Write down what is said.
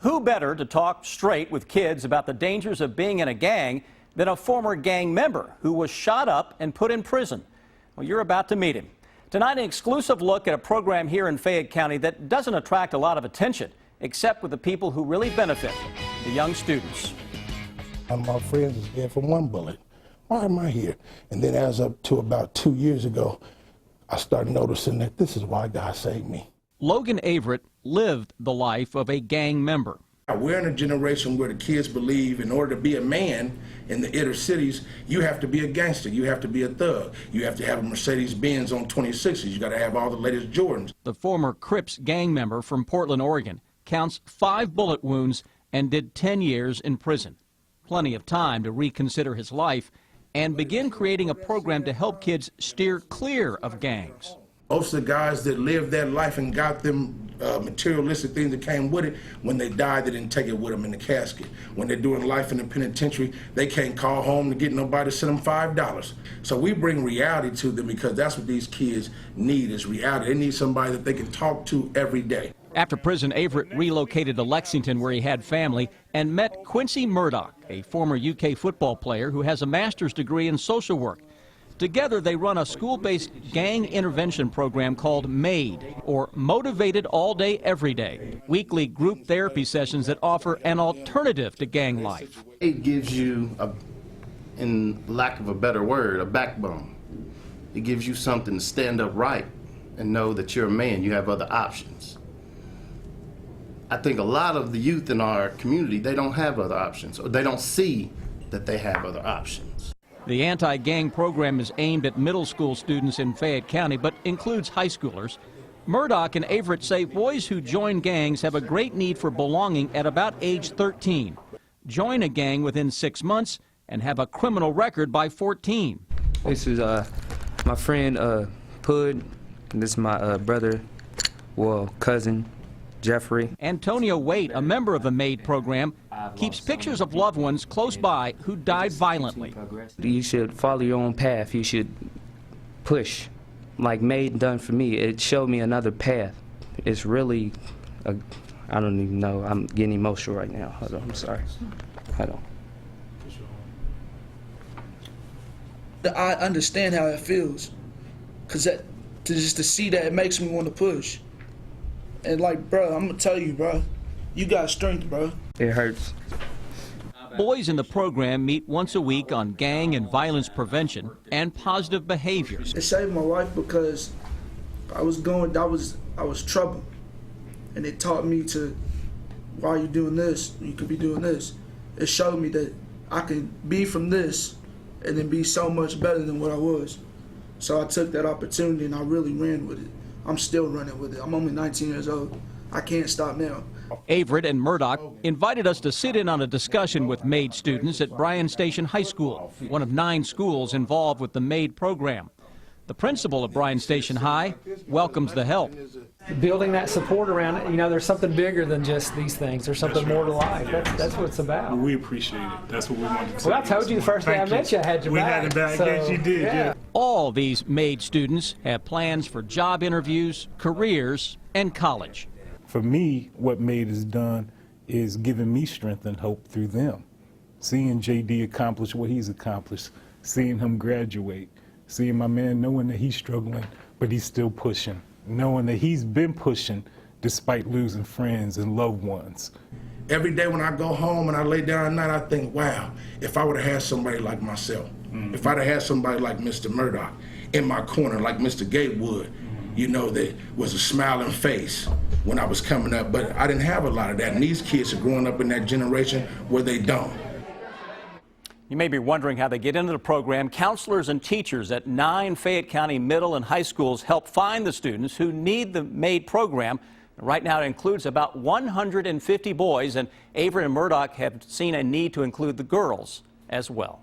Who better to talk straight with kids about the dangers of being in a gang than a former gang member who was shot up and put in prison? Well, you're about to meet him. Tonight, an exclusive look at a program here in Fayette County that doesn't attract a lot of attention, except with the people who really benefit, the young students. One of my friends is dead from one bullet. Why am I here? And then as up to about 2 years ago, I started noticing that this is why God saved me. Logan Averett lived the life of a gang member. We're in a generation where the kids believe in order to be a man in the inner cities, you have to be a gangster, you have to be a thug, you have to have a Mercedes-Benz on 26s, you got to have all the latest Jordans. The former Crips gang member from Portland, Oregon, counts 5 bullet wounds and did 10 years in prison. Plenty of time to reconsider his life and begin creating a program to help kids steer clear of gangs. Most of the guys that lived that life and got them materialistic things that came with it, when they died, they didn't take it with them in the casket. When they're doing life in the penitentiary, they can't call home to get nobody to send them $5. So we bring reality to them because that's what these kids need is reality. They need somebody that they can talk to every day. After prison, Averett relocated to Lexington where he had family and met Quincy Murdoch, a former UK football player who has a master's degree in social work. Together, they run a school-based gang intervention program called MADE, or Motivated All Day, Every Day. Weekly group therapy sessions that offer an alternative to gang life. It gives you, in lack of a better word, a backbone. It gives you something to stand up right and know that you're a man, you have other options. I think a lot of the youth in our community, they don't have other options, or they don't see that they have other options. The anti-gang program is aimed at middle school students in Fayette County, but includes high schoolers. Murdoch and Averett say boys who join gangs have a great need for belonging at about age 13. Join a gang within 6 months and have a criminal record by 14. This is my friend Pud. This is my brother, well, cousin, Jeffrey. Antonio Waite, a member of the MADE program, keeps pictures of loved ones close by who died violently. You should follow your own path. You should push, like MADE done for me. It showed me another path. It's really, I don't even know. I'm getting emotional right now. Hold on, I'm sorry. Hold on. I understand how it feels, because just to see that, it makes me want to push. And like, bro, I'm gonna tell you, bro, you got strength, bro. It hurts. Boys in the program meet once a week on gang and violence prevention and positive behaviors. It saved my life because I was troubled, and it taught me to, while you're doing this, you could be doing this. It showed me that I could be from this and then be so much better than what I was. So I took that opportunity and I really ran with it. I'm still running with it. I'm only 19 years old. I can't stop now. Averett and Murdoch invited us to sit in on a discussion with MADE students at Bryan Station High School, one of 9 schools involved with the MADE program. The principal of Bryan Station High welcomes the help. Building that support around it, you know, there's something bigger than just these things. There's something more to life. That's what it's about. We appreciate it. That's what we wanted to Well, I told you the first day I met you, I had your back. We had it back. Yes, you did. Yeah. All these MADE students have plans for job interviews, careers, and college. For me, what MADE has done is given me strength and hope through them. Seeing JD accomplish what he's accomplished, seeing him graduate, seeing my man knowing that he's struggling, but he's still pushing, knowing that he's been pushing despite losing friends and loved ones. Every day when I go home and I lay down at night, I think, wow, if I would have had somebody like myself, if I'd have had somebody like Mr. Murdoch in my corner, like Mr. Gatewood, you know, that was a smiling face when I was coming up, but I didn't have a lot of that. And these kids are growing up in that generation where they don't. You may be wondering how they get into the program. Counselors and teachers at 9 Fayette County middle and high schools help find the students who need the MADE program. Right now it includes about 150 boys, and Averett and Murdoch have seen a need to include the girls as well.